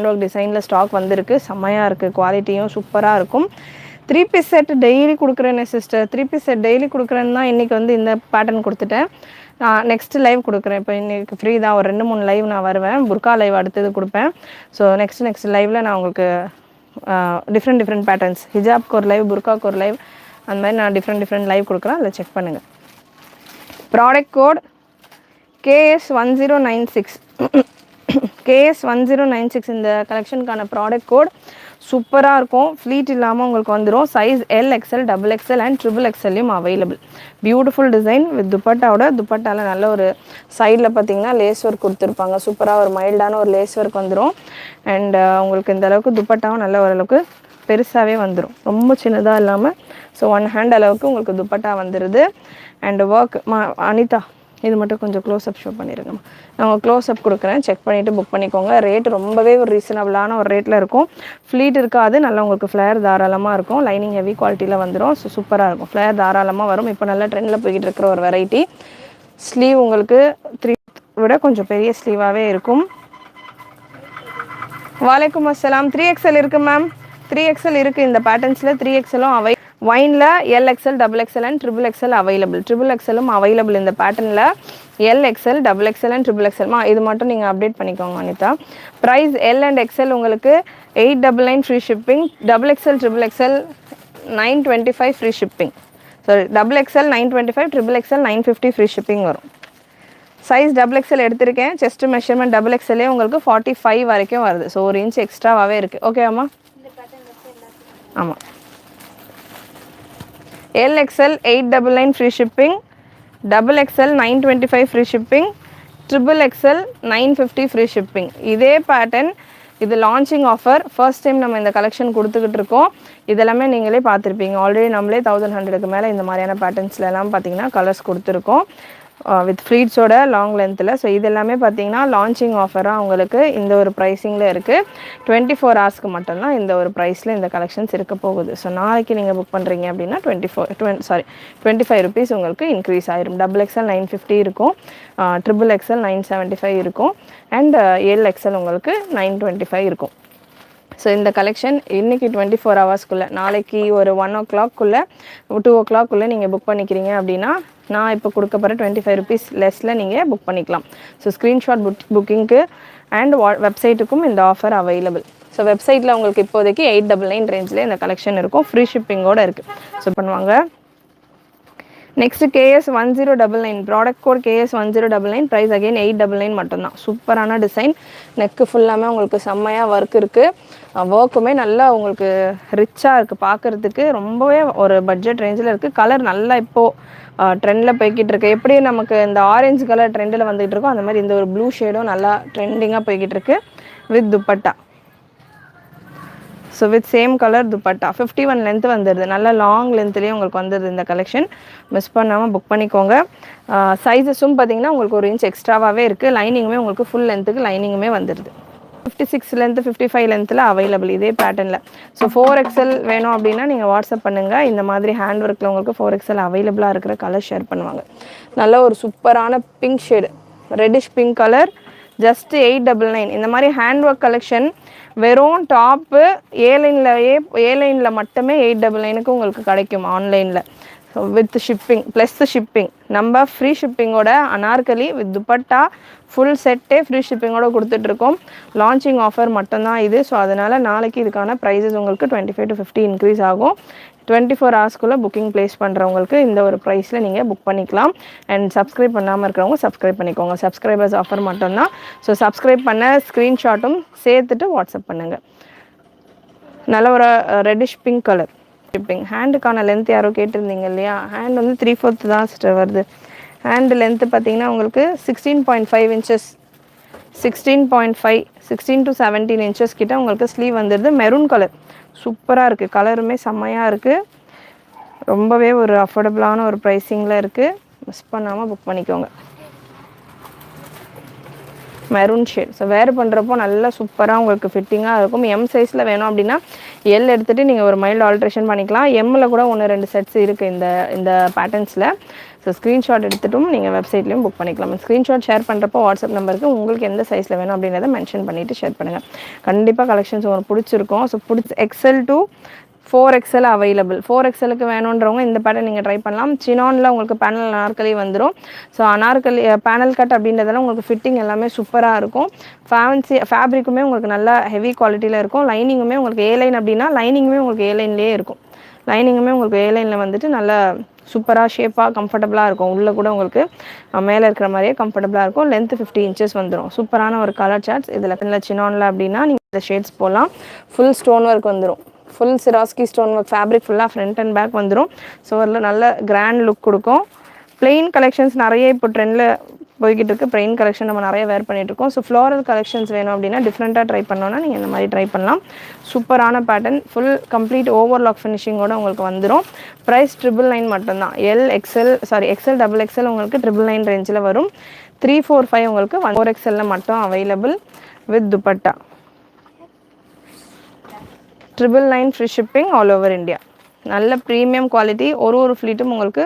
Work டிசைனில் stock வந்திருக்கு. செம்மையாக இருக்குது, குவாலிட்டியும் சூப்பராக இருக்கும். 3 பீஸ் செட் டெய்லி கொடுக்குறேன்னு சிஸ்டர். 3 பீஸ் செட் டெய்லி கொடுக்குறேன்னு தான் இன்றைக்கி வந்து இந்த பேட்டர்ன் கொடுத்துட்டேன். நான் நெக்ஸ்ட்டு லைவ் கொடுக்குறேன். இப்போ இன்றைக்கி ஃப்ரீ தான், ஒரு 2-3 லைவ் நான் வருவேன். புர்கா லைவ் அடுத்தது கொடுப்பேன். ஸோ நெக்ஸ்ட் லைவில் நான் உங்களுக்கு டிஃப்ரெண்ட் பேட்டர்ன்ஸ், ஹிஜாப்க்கு ஒரு லைவ், புர்காக்கு ஒரு லைவ், அந்த மாதிரி நான் டிஃப்ரெண்ட் லைவ் கொடுக்குறேன். அதில் செக் பண்ணுங்கள். ப்ராடக்ட் கோட் KS1096 KS1096 இந்த கலெக்ஷனுக்கான ப்ராடக்ட் கோட். சூப்பராக இருக்கும், ஃப்ளீட் இல்லாமல் உங்களுக்கு வந்துடும். Size L, XL, XXL and XXXLலையும் அவைலபிள். பியூட்டிஃபுல் டிசைன் வித் துப்பட்டாவில் நல்ல ஒரு சைடில் பார்த்தீங்கன்னா லேஸ் ஒர்க் கொடுத்துருப்பாங்க. சூப்பராக ஒரு மைல்டான ஒரு லேஸ் ஒர்க் வந்துடும். அண்ட் உங்களுக்கு இந்த அளவுக்கு துப்பட்டாவும் நல்ல ஓரளவுக்கு பெருசாகவே வந்துடும், ரொம்ப சின்னதாக இல்லாமல். ஸோ 1 hand அளவுக்கு உங்களுக்கு துப்பட்டா வந்துடுது. அண்ட் ஒர்க் அனிதா இது மட்டும் கொஞ்சம் க்ளோஸ்அப் ஷோ பண்ணிடுங்கம்மா. நான் உங்களுக்கு க்ளோஸ்அப் கொடுக்குறேன், செக் பண்ணிவிட்டு புக் பண்ணிக்கோங்க. ரேட் ரொம்பவே ஒரு ரீசனபிளான ஒரு ரேட்டில் இருக்கும். ஃப்ளீட் இருக்காது, நல்லா உங்களுக்கு ஃப்ளேர் தாராளமாக இருக்கும். லைனிங் ஹெவி குவாலிட்டியில் வந்துடும். ஸோ சூப்பராக இருக்கும், ஃப்ளேர் தாராளமாக வரும். இப்போ நல்லா ட்ரெண்டில் போய்கிட்டு இருக்கிற ஒரு வெரைட்டி. ஸ்லீவ் உங்களுக்கு 3 விட கொஞ்சம் பெரிய ஸ்லீவாகவே இருக்கும். வலைக்கும் அஸ்ஸலாம். 3XL இருக்குது மேம், 3XL இருக்குது இந்த பேட்டர்ன்ஸில். 3XLம் அவை வைனில் LXL, XXL and XXXL available. XXXலும் அவைலபிள் இந்த பேட்டர்னில். LXL, XXL அண்ட் XXXL இது மட்டும் நீங்கள் அப்டேட் பண்ணிக்கோங்க Anitha. Price L and XL உங்களுக்கு 899 free shipping. XXL, XXL 925 free shipping. Sorry, XXL 925, XXL 950 free shipping வரும். சைஸ் XXL எடுத்திருக்கேன். செஸ்ட் மெஷர்மெண்ட் XXLே உங்களுக்கு 45 வரைக்கும் வருது. ஸோ 1 inch எக்ஸ்ட்ராவாகவே இருக்குது. ஓகேவாம்மா? ஆமாம். LXL 899 free shipping, XXL 925 free shipping, XXL 950 free shipping. இதே பேட்டர்ன், இது லான்ச்சிங் ஆஃபர். ஃபர்ஸ்ட் டைம் நம்ம இந்த கலெக்ஷன் கொடுத்துக்கிட்டு இருக்கோம். இதெல்லாமே நீங்களே பார்த்துருப்பீங்க ஆல்ரெடி. நம்மளே 1100க்கு மேலே இந்த மாதிரியான பேட்டர்ன்ஸ்லாம் பார்த்தீங்கன்னா கலர்ஸ் கொடுத்துருக்கோம் வித் ஃப்ளீட்ஸோட லாங் லென்த்தில். ஸோ இது எல்லாமே பார்த்தீங்கன்னா லான்ச்சிங் ஆஃபராக உங்களுக்கு இந்த ஒரு ப்ரைஸிங்கில் இருக்குது. 24 ஹவர்ஸ்க்கு மட்டும்தான் இந்த ஒரு ப்ரைஸில் இந்த கலெக்ஷன்ஸ் இருக்க போகுது. ஸோ நாளைக்கு நீங்கள் புக் பண்ணுறீங்க அப்படின்னா 25 ருபீஸ் உங்களுக்கு இன்க்ரீஸ் ஆயிரும். XXL 950 இருக்கும், XXL 975 இருக்கும், அண்ட் LXL உங்களுக்கு 925 இருக்கும். ஸோ இந்த கலெக்ஷன் இன்றைக்கி 24 ஹவர்ஸ்க்குள்ளே, நாளைக்கு ஒரு 1 o'clock-குள்ளே 2 o'clock-குள்ளே நீங்கள் புக் பண்ணிக்கிறீங்க அப்படின்னா நான் இப்போ கொடுக்க போகிற 25 ருபீஸ் லெஸ்ஸில் நீங்கள் புக் பண்ணிக்கலாம். ஸோ ஸ்க்ரீன்ஷாட் புக்கிங்க்கு அண்ட் வெப்சைட்டுக்கும் இந்த ஆஃபர் அவைலபிள். ஸோ வெப்சைட்டில் உங்களுக்கு இப்போதைக்கு 899 ரேஞ்சில் இந்த கலெக்ஷன் இருக்கும், ஃப்ரீ ஷிப்பிங்கோடு இருக்குது. ஸோ பண்ணுவாங்க. Next KS1099 product code KS1099. Price again 899 மட்டும்தான். சூப்பரான டிசைன், நெக்கு ஃபுல்லாமே உங்களுக்கு செம்மையாக ஒர்க் இருக்குது. ஒர்க்குமே நல்லா உங்களுக்கு ரிச்சாக இருக்குது, பார்க்குறதுக்கு ரொம்பவே ஒரு பட்ஜெட் ரேஞ்சில் இருக்குது. கலர் நல்லா இப்போது ட்ரெண்டில் போய்கிட்டு இருக்கு. எப்படி நமக்கு இந்த ஆரஞ்சு கலர் ட்ரெண்டில் வந்துகிட்டு இருக்கோ அந்த மாதிரி இந்த ஒரு ப்ளூ ஷேடும் நல்லா ட்ரெண்டிங்காக போய்கிட்டு இருக்கு with dupatta. So with same colour dupatta 51 length வந்துடுது. நல்ல லாங் லென்த்லேயும் உங்களுக்கு வந்துடுது இந்த கலெக்ஷன். மிஸ் பண்ணாமல் புக் பண்ணிக்கோங்க. சைஸஸும் பார்த்தீங்கன்னா உங்களுக்கு 1 inch எக்ஸ்ட்ராவாகவே இருக்குது. லைனிங்குமே உங்களுக்கு ஃபுல் லென்த்துக்கு லைனிங்குமே வந்துடுது. 56 லென்த்து 55 லென்த்தில் அவைலபிள் இதே பேட்டர்னில். ஸோ 4XL வேணும் அப்படின்னா நீங்கள் வாட்ஸ்அப் பண்ணுங்கள். இந்த மாதிரி ஹேண்ட் ஒர்க்கில் உங்களுக்கு 4XL அவைலபிளாக இருக்கிற கலர் ஷேர் பண்ணுவாங்க. நல்ல ஒரு சூப்பரான pink shade, reddish pink colour, just 899. இந்த மாதிரி ஹேண்ட் ஒர்க் கலெக்ஷன் வெறும் டாப்பு ஏலைனில் மட்டுமே 899க்கு உங்களுக்கு கிடைக்கும் ஆன்லைனில் வித் ஷிப்பிங் ப்ளஸ் ஷிப்பிங். நம்ம ஃப்ரீ ஷிப்பிங்கோட அனார்கலி வித் துப்பட்டா ஃபுல் செட்டே ஃப்ரீ ஷிப்பிங்கோடு கொடுத்துட்ருக்கோம். லான்ச்சிங் ஆஃபர் மட்டும்தான் இது. ஸோ அதனால் நாளைக்கு இதுக்கான ப்ரைஸஸ் உங்களுக்கு 25 to 50 இன்க்ரீஸ் ஆகும். 24 ஹவர்ஸ்க்குள்ளே புக்கிங் ப்ளேஸ் பண்ணுறவங்களுக்கு இந்த ஒரு ப்ரைஸில் நீங்கள் புக் பண்ணிக்கலாம். அண்ட் சப்ஸ்கிரைப் பண்ணாமல் இருக்கிறவங்க சப்ஸ்கிரைப் பண்ணிக்கோங்க. சப்ஸ்கிரைபர்ஸ் ஆஃபர் மட்டும்தான். ஸோ சப்ஸ்கிரைப் பண்ண ஸ்க்ரீன்ஷாட்டும் சேர்த்துட்டு வாட்ஸ்அப் பண்ணுங்கள். நல்ல ஒரு ரெட்டிஷ் பிங்க் கலர் ஷிப்பிங். ஹேண்டுக்கான லென்த் யாரோ கேட்டிருந்தீங்க இல்லையா, ஹேண்ட் வந்து 3/4 தான் சிஸ்டர் வருது. ஹேண்டு லென்த்து பார்த்தீங்கன்னா உங்களுக்கு 16.5 inches, 16 to 17 inches கிட்ட உங்களுக்கு ஸ்லீவ் வந்துடுது. மெரூன் கலர் சூப்பராக இருக்குது, கலருமே செம்மையாக இருக்குது. ரொம்பவே ஒரு அஃபோர்டபுளான ஒரு ப்ரைஸிங்கில் இருக்குது. மிஸ் பண்ணாமல் புக் பண்ணிக்கோங்க. Maroon shade. ஸோ வேர் பண்ணுறப்போ நல்லா சூப்பராக உங்களுக்கு ஃபிட்டிங்காக இருக்கும். எம் சைஸில் வேணும் அப்படின்னா எல் எடுத்துகிட்டு நீங்கள் ஒரு மைல்டு ஆல்ட்ரேஷன் பண்ணிக்கலாம். எம்மில் கூட 1-2 செட்ஸ் இருக்குது இந்த பேட்டர்ன்ஸில். ஸோ ஸோ ஸ்க்ரீன்ஷாட் எடுத்துட்டும் நீங்கள் வெப்சைட்லேயும் புக் பண்ணிக்கலாம். ஸ்க்ரீன்ஷாட் ஷேர் பண்ணுறப்போ வாட்ஸ்அப் நம்பருக்கு உங்களுக்கு எந்த சைஸில் வேணும் அப்படின்றத மென்ஷன் பண்ணிவிட்டு ஷேர் பண்ணுங்கள். கண்டிப்பாக கலெக்ஷன்ஸ் உங்களுக்கு பிடிச்சிருக்கும். So XL to 4XL available. 4XLக்கு வேணுன்றவங்க இந்த பேட்டர்ன் நீங்கள் ட்ரை பண்ணலாம். சினானில் உங்களுக்கு பேனல் அனார்கலி வந்துடும். ஸோ அனார்கலி பேனல் கட் அப்படின்றதெல்லாம் உங்களுக்கு ஃபிட்டிங் எல்லாமே சூப்பராக இருக்கும். ஃபேப்ரிக்குமே உங்களுக்கு நல்லா ஹெவி குவாலிட்டியில் இருக்கும். லைனிங்குமே உங்களுக்கு ஏலைன் அப்படின்னா லைனிங்குமே உங்களுக்கு ஏலைன்லேயே இருக்கும். லைனிங்குமே உங்களுக்கு ஏலைனில் வந்துட்டு நல்லா சூப்பராக ஷேப்பாக கம்ஃபர்டபுளாக இருக்கும். உள்ளே கூட உங்களுக்கு மேலே இருக்கிற மாதிரியே கம்ஃபர்டபுளாக இருக்கும். லென்த் 50 inches வந்துடும். சூப்பரான ஒரு கலர் சார்ட்ஸ். இதில் சினானில் அப்படின்னா நீங்கள் இந்த ஷேட்ஸ் போகலாம். ஃபுல் ஸ்டோன் ஒர்க் வந்துடும். ஃபுல் சிராஸ்கி ஸ்டோன் ஒர்க் ஃபேப்ரிக் ஃபுல்லாக ஃப்ரண்ட் அண்ட் பேக் வந்துடும். ஸோ அதில் நல்ல கிராண்ட் லுக் கொடுக்கும். பிளெயின் கலெக்ஷன்ஸ் நிறைய இப்போ ட்ரெண்டில் போய்கிட்டு இருக்குது. பிளெயின் கலெக்ஷன் நம்ம நிறைய வேர் பண்ணிகிட்ருக்கோம். ஸோ ஃப்ளோரல் கலெக்ஷன்ஸ் வேணும் அப்படின்னா டிஃப்ரெண்ட்டாக ட்ரை பண்ணோன்னா நீங்கள் இந்த மாதிரி ட்ரை பண்ணலாம். சூப்பரான பேட்டர்ன், ஃபுல் கம்ப்ளீட் ஓவர்லாக் ஃபினிஷிங்கோடு உங்களுக்கு வந்துடும். ப்ரைஸ் 999 மட்டும்தான். XL XXL உங்களுக்கு 999 ரேஞ்சில் வரும். 345 உங்களுக்கு 4XL மட்டும் available with dupatta. 999 free shipping all over India. நல்ல ப்ரீமியம் குவாலிட்டி. ஒரு ஃப்ளீட்டும் உங்களுக்கு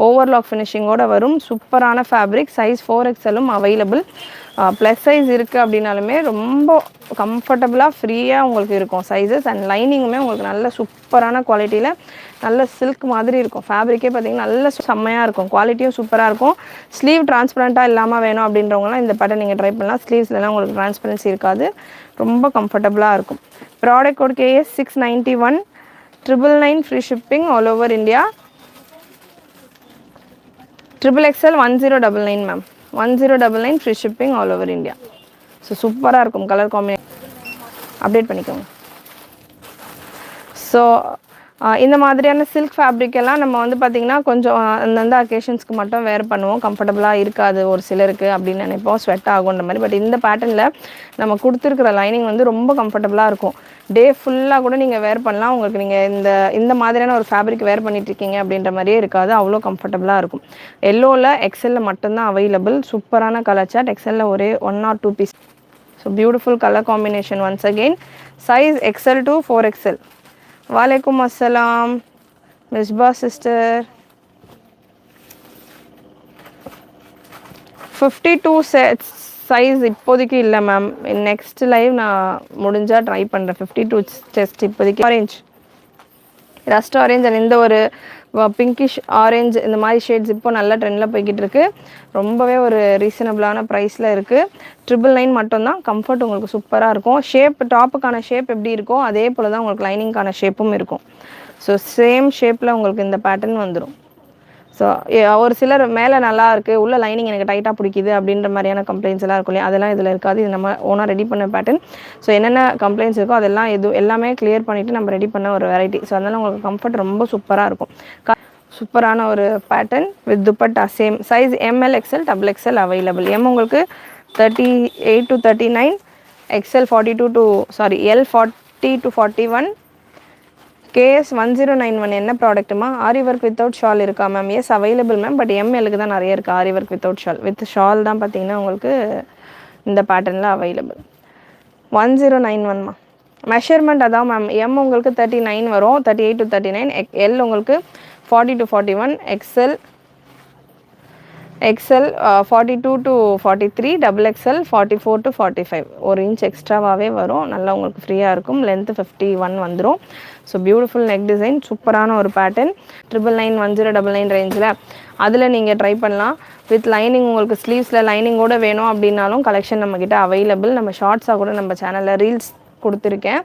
ஓவர்லாக் ஃபினிஷிங்கோடு வரும். சூப்பரான ஃபேப்ரிக். சைஸ் 4XLம் அவைலபிள். ப்ளஸ் சைஸ் இருக்குது அப்படின்னாலுமே ரொம்ப கம்ஃபர்டபுளாக ஃப்ரீயாக உங்களுக்கு இருக்கும் சைஸஸ். அண்ட் லைனிங்குமே உங்களுக்கு நல்ல சூப்பரான குவாலிட்டியில் நல்ல சில்க் மாதிரி இருக்கும். ஃபேப்ரிக்கே பார்த்திங்கன்னா நல்ல செம்மையாக இருக்கும். குவாலிட்டியும் சூப்பராக இருக்கும். ஸ்லீவ் டிரான்ஸ்பரண்ட்டாக இல்லாமல் வேணும் அப்படின்றவங்களாம் இந்த பேட்டர்ன் நீங்கள் ட்ரை பண்ணலாம். ஸ்லீவ்ஸ்லாம் உங்களுக்கு டிரான்ஸ்பரன்சி இருக்காது. ரொம்ப கம்ஃபர்டபுளாக இருக்கும். Product code KS 691. 999 free shipping all over India. XXL 1099 ma'am. 1099 free shipping all over India. So சூப்பராக இருக்கும். கலர் காம்பினேஷன் அப்டேட் பண்ணிக்கோங்க. ஸோ இந்த மாதிரியான சில்க் ஃபேப்ரிக் எல்லாம் நம்ம வந்து பார்த்திங்கன்னா கொஞ்சம் அந்தந்த அக்கேஷன்ஸ்க்கு மட்டும் வேர் பண்ணுவோம். கம்ஃபர்டபுளாக இருக்காது ஒரு சிலருக்கு அப்படின்னு நினைப்போம், ஸ்வெட் ஆகுன்ற மாதிரி. பட் இந்த பேட்டர்னில் நம்ம கொடுத்துருக்குற லைனிங் வந்து ரொம்ப கம்ஃபர்டபுளாக இருக்கும். டே ஃபுல்லாக கூட நீங்கள் வேர் பண்ணலாம். உங்களுக்கு நீங்கள் இந்த மாதிரியான ஒரு ஃபேப்ரிக் வேர் பண்ணிட்டுருக்கீங்க அப்படின்ற மாதிரியே இருக்காது. அவ்வளோ கம்ஃபர்டபுளாக இருக்கும். எல்லோவில் XL மட்டும்தான் அவைலபிள். சூப்பரான கலர் சார்ட். XL ஒரே 1 or 2 piece. So beautiful colour combination once again. Size XL to 4XL. வாலேக்கும் அஸ்ஸலாம் மிஸ்பா சிஸ்டர். 52 சைஸ் இப்போதைக்கு இல்லை மேம். நெக்ஸ்ட் லைவ் நான் முடிஞ்சால் ட்ரை பண்ணுறேன். 52 செஸ்ட் இப்போதைக்கு. ஆரேஞ்ச், ரஸ்ட் ஆரேஞ்ச் அண்ட் இந்த ஒரு பிங்கிஷ் ஆரேஞ்ச் இந்த மாதிரி ஷேட்ஸ் இப்போ நல்ல ட்ரெண்டில் போய்கிட்டு இருக்குது. ரொம்பவே ஒரு ரீசனபிளான ப்ரைஸில் இருக்குது. 999 மட்டும்தான். கம்ஃபர்ட் உங்களுக்கு சூப்பராக இருக்கும். ஷேப், டாப்புக்கான ஷேப் எப்படி இருக்கோ அதே போல் தான் உங்களுக்கு லைனிங்கான ஷேப்பும் இருக்கும். ஸோ சேம் ஷேப்பில் உங்களுக்கு இந்த பேட்டர்ன் வந்துடும். ஸோ ஒரு சிலர் மேலே நல்லா இருக்குது, உள்ள லைனிங் எனக்கு டைட்டாக பிடிக்குது அப்படின்ற மாதிரியான கம்ப்ளைண்ட்ஸ் எல்லாம் இருக்கும் இல்லையா, அதெல்லாம் இதில் இருக்காது. இது நம்ம ஓனாக ரெடி பண்ண பேட்டர்ன். ஸோ என்னென்ன கம்ப்ளைண்ட்ஸ் இருக்கோ அதெல்லாம் எல்லாமே கிளியர் பண்ணிவிட்டு நம்ம ரெடி பண்ண ஒரு வெரைட்டி. ஸோ அதனால் உங்களுக்கு கம்ஃபர்ட் ரொம்ப சூப்பராக இருக்கும். சூப்பரான ஒரு pattern with dupatta. Same size ML XL XXL available. உங்களுக்கு 38 to 39, L 40 to 41. KS 1091 என்ன ப்ராடக்ட்டுமா? ஆரி ஒர்க் வித்தவுட் ஷால் இருக்கா ma'am? Yes available ma'am. But MLக்கு தான் நிறைய இருக்குது aari work without shawl. With shawl தான் பார்த்தீங்கன்னா உங்களுக்கு இந்த பேட்டர்னில் அவைலபிள். 1091மா மெஷர்மெண்ட் அதான் மேம். உங்களுக்கு 39 வரும், 38 to 39. L உங்களுக்கு 40 to 41. XL 42 to 43. XXL 44 to 45. 1 inch எக்ஸ்ட்ராவாகவே வரும். நல்லா உங்களுக்கு ஃப்ரீயாக இருக்கும். லென்த்து 51 வந்துடும். So beautiful neck design. சூப்பரான ஒரு பேட்டர்ன். 999 1099 ரேஞ்சில் அதில் நீங்கள் ட்ரை பண்ணலாம். வித் லைனிங் உங்களுக்கு ஸ்லீவ்ஸில் லைனிங்கோடு வேணும் அப்படின்னாலும் கலெக்ஷன் நம்மக்கிட்ட அவைலபிள். நம்ம ஷார்ட்ஸாக கூட நம்ம சேனலில் ரீல்ஸ் கொடுத்துருக்கேன்,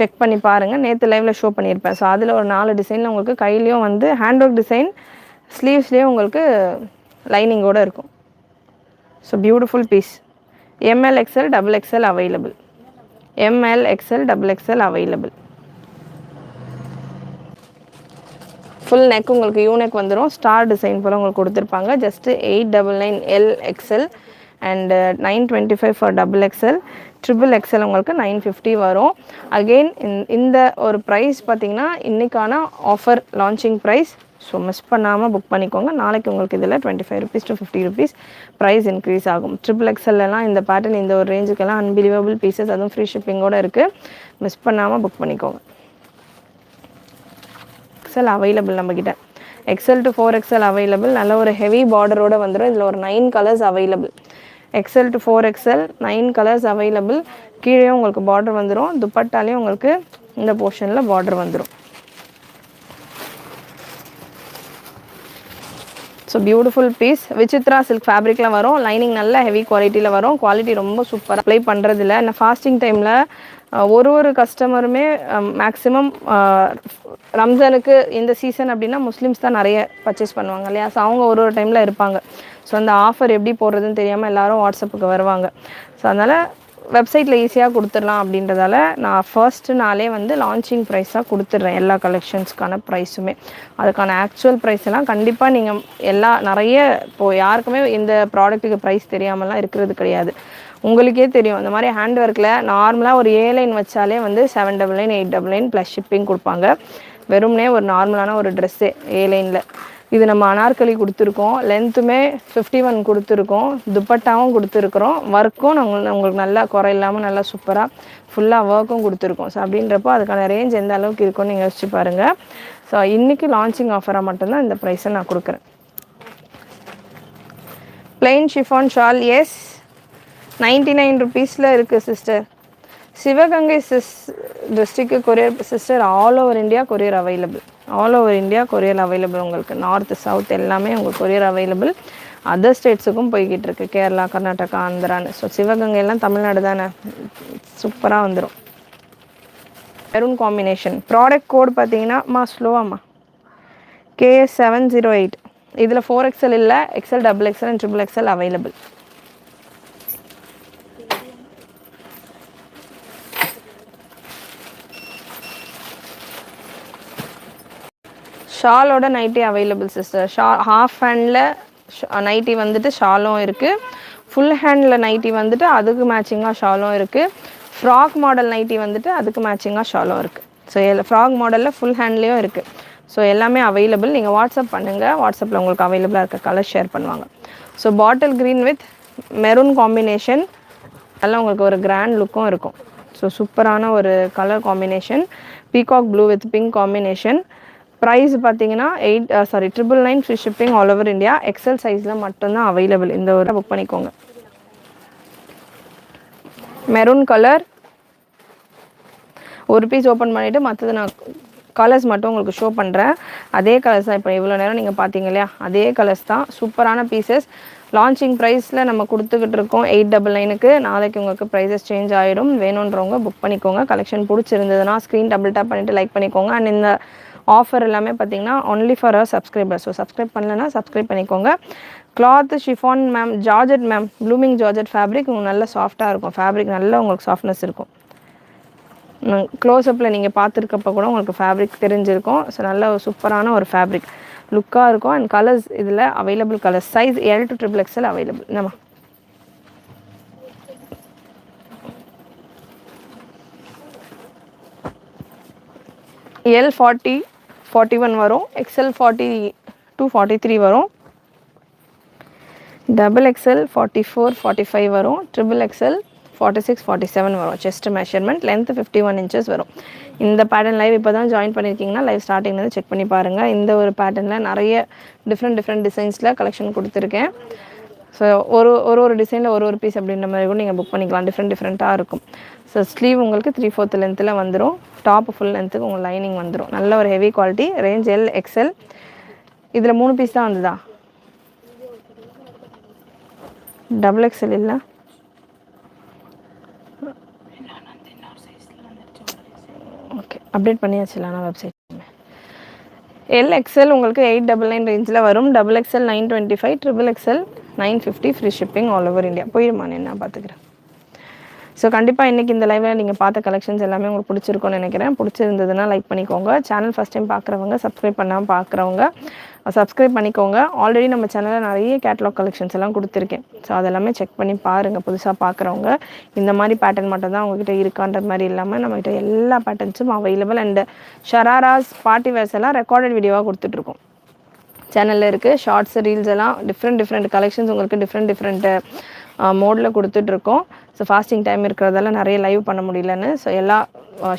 செக் பண்ணி பாருங்கள். நேற்று லைவில் ஷோ பண்ணியிருப்பேன். ஸோ அதில் ஒரு 4 டிசைனில் உங்களுக்கு கையிலையும் வந்து ஹேண்ட் ஒர்க் டிசைன், ஸ்லீவ்ஸ்லேயும் உங்களுக்கு லைனிங்கோடு இருக்கும். So beautiful piece. ML XL XXL available. ML XL XXL available. Full neck உங்களுக்கு யூனெக் வந்துடும். ஸ்டார் டிசைன் போல் உங்களுக்கு கொடுத்துருப்பாங்க. Just 899 L XL and 925 for XXL. XXL உங்களுக்கு 950 வரும். அகெயின் இந்த ஒரு ப்ரைஸ் பார்த்திங்கன்னா இன்றைக்கான offer launching price. So miss பண்ணாமல் புக் பண்ணிக்கோங்க. நாளைக்கு உங்களுக்கு இதில் 25 rupees to 50 rupees price increase ஆகும். XXLலாம் இந்த பேட்டர்ன் இந்த ஒரு ரேஞ்சுக்கெல்லாம் அன்பிலீவபிள் பீசஸ், அதுவும் ஃப்ரீ ஷிப்பிங்கோடு இருக்குது. மிஸ் பண்ணாமல் புக் பண்ணிக்கோங்க. XL அவைலபிள் நம்மக்கிட்ட. XL to 4XL available. நல்ல ஒரு ஹெவி பார்டரோடு வந்துடும். இதில் ஒரு 9 colours available. XL to 4XL 9 colours available. கீழே உங்களுக்கு பார்டர் வந்துடும். துப்பட்டாலேயும் உங்களுக்கு இந்த போர்ஷனில் பார்டர் வந்துடும். So beautiful piece. Vichitra silk ஃபேப்ரிக்கில் வரும். லைனிங் நல்ல ஹெவி குவாலிட்டியில் வரும். குவாலிட்டி ரொம்ப சூப்பராக அப்ளை பண்ணுறதில்ல. நான் ஃபாஸ்டிங் டைமில் ஒரு கஸ்டமருமே மேக்ஸிமம் ரம்ஜானுக்கு இந்த சீசன் அப்படின்னா முஸ்லீம்ஸ் தான் நிறைய பர்ச்சேஸ் பண்ணுவாங்க இல்லையா. ஸோ அவங்க ஒரு டைமில் இருப்பாங்க. ஸோ அந்த ஆஃபர் எப்படி போடுறதுன்னு தெரியாமல் எல்லோரும் வாட்ஸ்அப்புக்கு வருவாங்க. ஸோ அதனால் வெப்சைட்டில் ஈஸியாக கொடுத்துடலாம் அப்படின்றதால நான் ஃபர்ஸ்ட் நாளே வந்து லான்ச்சிங் ப்ரைஸாக கொடுத்துட்றேன். எல்லா கலெக்ஷன்ஸ்க்கான ப்ரைஸுமே. அதுக்கான ஆக்சுவல் ப்ரைஸ் எல்லாம் கண்டிப்பாக நீங்கள் நிறைய இப்போது யாருக்குமே இந்த ப்ராடக்ட்டுக்கு ப்ரைஸ் தெரியாமலாம் இருக்கிறது கிடையாது. உங்களுக்கே தெரியும். இந்த மாதிரி ஹேண்ட் ஒர்க்கில் நார்மலாக ஒரு A-லைன் வச்சாலே வந்து 799 899 ப்ளஸ் ஷிப்பிங் கொடுப்பாங்க. வெறும்னே ஒரு நார்மலான ஒரு ட்ரெஸ்ஸே A-லைனில். இது நம்ம அனார்கலி கொடுத்துருக்கோம். லென்த்துமே 51 கொடுத்துருக்கோம். துப்பட்டாவும் கொடுத்துருக்குறோம். ஒர்க்கும் உங்களுக்கு நல்லா குறை இல்லாமல் நல்லா சூப்பராக ஃபுல்லாக ஒர்க்கும் கொடுத்துருக்கோம். ஸோ அப்படின்றப்போ அதுக்கான ரேஞ்ச் எந்த அளவுக்கு இருக்கும்னு நீங்கள் யோசிச்சு பாருங்கள். ஸோ இன்றைக்கி லான்ச்சிங் ஆஃபராக மட்டும்தான் இந்த ப்ரைஸை நான் கொடுக்குறேன். பிளெயின் ஷிஃபான் ஷால் எஸ் 99 ருபீஸில் இருக்குது sister. Sivaganga district courier sister. All over India courier available. All over India courier available. உங்களுக்கு நார்த் சவுத் எல்லாமே உங்களுக்கு கொரியர் அவைலபிள். அதர் ஸ்டேட்ஸுக்கும் போய்கிட்டு இருக்குது. கேரளா, கர்நாடகா, ஆந்திரான்னு. ஸோ சிவகங்கையெல்லாம் தமிழ்நாடு தானே. சூப்பராக வந்துடும். Maroon combination. ப்ராடக்ட் கோட் பார்த்தீங்கன்னா ஸ்லோவாம்மா KS 708. இதில் 4XL இல்லை. XL, XXL and XXL available. ஷாலோட நைட்டி அவைலபிள் சிஸ்டர். ஹாஃப் ஹேண்டில் நைட்டி வந்துட்டு ஷாலும் இருக்குது. ஃபுல் ஹேண்டில் நைட்டி வந்துட்டு அதுக்கு மேட்சிங்காக ஷாலும் இருக்குது. ஃப்ராக் மாடல் நைட்டி வந்துட்டு அதுக்கு மேட்சிங்காக ஷாலும் இருக்குது. ஸோ ஃப்ராக் மாடலில் ஃபுல் ஹேண்ட்லேயும் இருக்குது. ஸோ எல்லாமே அவைலபிள். நீங்கள் வாட்ஸ்அப் பண்ணுங்கள். வாட்ஸ்அப்பில் உங்களுக்கு அவைலபிளாக இருக்க கலர் ஷேர் பண்ணுவாங்க. So bottle green with maroon combination. அதெல்லாம் உங்களுக்கு ஒரு கிராண்ட் லுக்கும் இருக்கும். ஸோ சூப்பரான ஒரு colour combination. Peacock blue with pink combination. Price பார்த்தீங்கன்னா 999 free shipping all over India. XL சைஸில் மட்டும்தான் அவைலபிள். இந்த ஒரு புக் பண்ணிக்கோங்க. Maroon colour. ஒரு பீஸ் ஓப்பன் பண்ணிவிட்டு மற்றது நான் கலர்ஸ் மட்டும் உங்களுக்கு ஷோ பண்ணுறேன். அதே கலர்ஸ் தான் இப்போ இவ்வளோ நேரம் நீங்கள் பார்த்தீங்க இல்லையா, அதே கலர்ஸ் தான். சூப்பரான பீசஸ். லான்ச்சிங் ப்ரைஸில் நம்ம கொடுத்துக்கிட்டு இருக்கோம் 899க்கு. நாளைக்கு உங்களுக்கு ப்ரைஸஸ் சேஞ்ச் ஆகிடும். வேணுன்றவங்க புக் பண்ணிக்கோங்க. கலெக்ஷன் பிடிச்சிருந்ததுன்னா ஸ்க்ரீன் டபுள் டேப் பண்ணிவிட்டு லைக் பண்ணிக்கோங்க. அண்ட் இந்த ஆஃபர் எல்லாமே பார்த்தீங்கன்னா only for our subscriber. So subscribe பண்ணலன்னா சப்ஸ்கிரைப் பண்ணிக்கோங்க. Cloth chiffon ma'am, georgette ma'am, blooming georgette fabric. உங்களுக்கு நல்ல சாஃப்டாக இருக்கும். ஃபேப்ரிக் நல்ல உங்களுக்கு சாஃப்ட்னஸ் இருக்கும். க்ளோஸ்அப்பில் நீங்கள் பார்த்துருக்கப்போ கூட உங்களுக்கு ஃபேப்ரிக் தெரிஞ்சிருக்கும். ஸோ நல்ல ஒரு சூப்பரான ஒரு ஃபேப்ரிக் லுக்காக இருக்கும். அண்ட் கலர்ஸ் இதில் available colours. Size L to XXL available. என்னம்மா L 40 41 வரும். XL 42 43 வரும். XXL 44 45 வரும். XXL 46 47 வரும். Chest measurement. லென்த் 51 inches வரும். இந்த பேட்டர்ன் லைவ் இப்போ தான் ஜாயின் பண்ணியிருக்கீங்கன்னா லைவ் ஸ்டார்டிங்லேருந்து செக் பண்ணி பாருங்கள். இந்த ஒரு பேட்டர்னில் நிறைய டிஃப்ரெண்ட் டிசைன்ஸில் கலெக்ஷன் கொடுத்துருக்கேன். ஸோ ஒரு டிசைனில் ஒரு பீஸ் அப்படின்ற மாதிரி கூட நீங்கள் புக் பண்ணிக்கலாம். டிஃப்ரெண்ட்டாக இருக்கும். ஸோ ஸ்லீவ் உங்களுக்கு 3/4 லென்த்தில் வந்துடும். டாப் ஃபுல் லென்த்துக்கு உங்களுக்கு லைனிங் வந்துடும். நல்ல ஒரு heavy quality. Range L XL. இதில் 3 பீஸ் தான் வந்துதா? XXL இல்லை. ஓகே, அப்டேட் பண்ணியாச்சுல நான் வெப்சைட். L XL உங்களுக்கு 899 ரேஞ்சில் வரும். XXL 925, XXL 950 free shipping all over India. போயிடுமா நான் பார்த்துக்கிறேன். ஸோ கண்டிப்பாக இன்றைக்கி இந்த லைவில் நீங்கள் பார்த்த கலெக்ஷன்ஸ் எல்லாமே உங்களுக்கு பிடிச்சிருக்கும்னு நினைக்கிறேன். பிடிச்சிருந்ததுன்னா லைக் பண்ணிக்கோங்க. சேனல் ஃபஸ்ட் டைம் பார்க்குறவங்க, சப்ஸ்கிரைப் பண்ணாமல் பார்க்குறவங்க சப்ஸ்கிரைப் பண்ணிக்கோங்க. ஆல்ரெடி நம்ம சேனலில் நிறைய கேட்லாக் கலெக்ஷன்ஸ் எல்லாம் கொடுத்துருக்கேன். ஸோ அதெல்லாமே செக் பண்ணி பாருங்கள். புதுசாக பார்க்குறவங்க இந்த மாதிரி பேட்டர்ன் மட்டும் தான் உங்ககிட்ட இருக்கான்ற மாதிரி இல்லாமல் நம்மகிட்ட எல்லா பேட்டர்ன்ஸும் அவைலபிள். அண்ட் ஷராராஸ் பார்ட்டி வேர்ஸ் எல்லாம் ரெக்கார்டட் வீடியோவாக கொடுத்துட்ருக்கோம். சேனலில் இருக்குது. ஷார்ட்ஸ், ரீல்ஸ் எல்லாம் டிஃப்ரெண்ட் கலெக்ஷன்ஸ் உங்களுக்கு டிஃப்ரெண்ட் மோடில் கொடுத்துட்ருக்கோம். ஸோ ஃபாஸ்டிங் டைம் இருக்கிறதால நிறைய லைவ் பண்ண முடியலன்னு. ஸோ எல்லா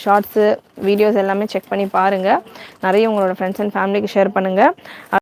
ஷார்ட்ஸு வீடியோஸ் எல்லாமே செக் பண்ணி பாருங்கள். நிறைய உங்களோட ஃப்ரெண்ட்ஸ் அண்ட் ஃபேமிலிக்கு ஷேர் பண்ணுங்கள்.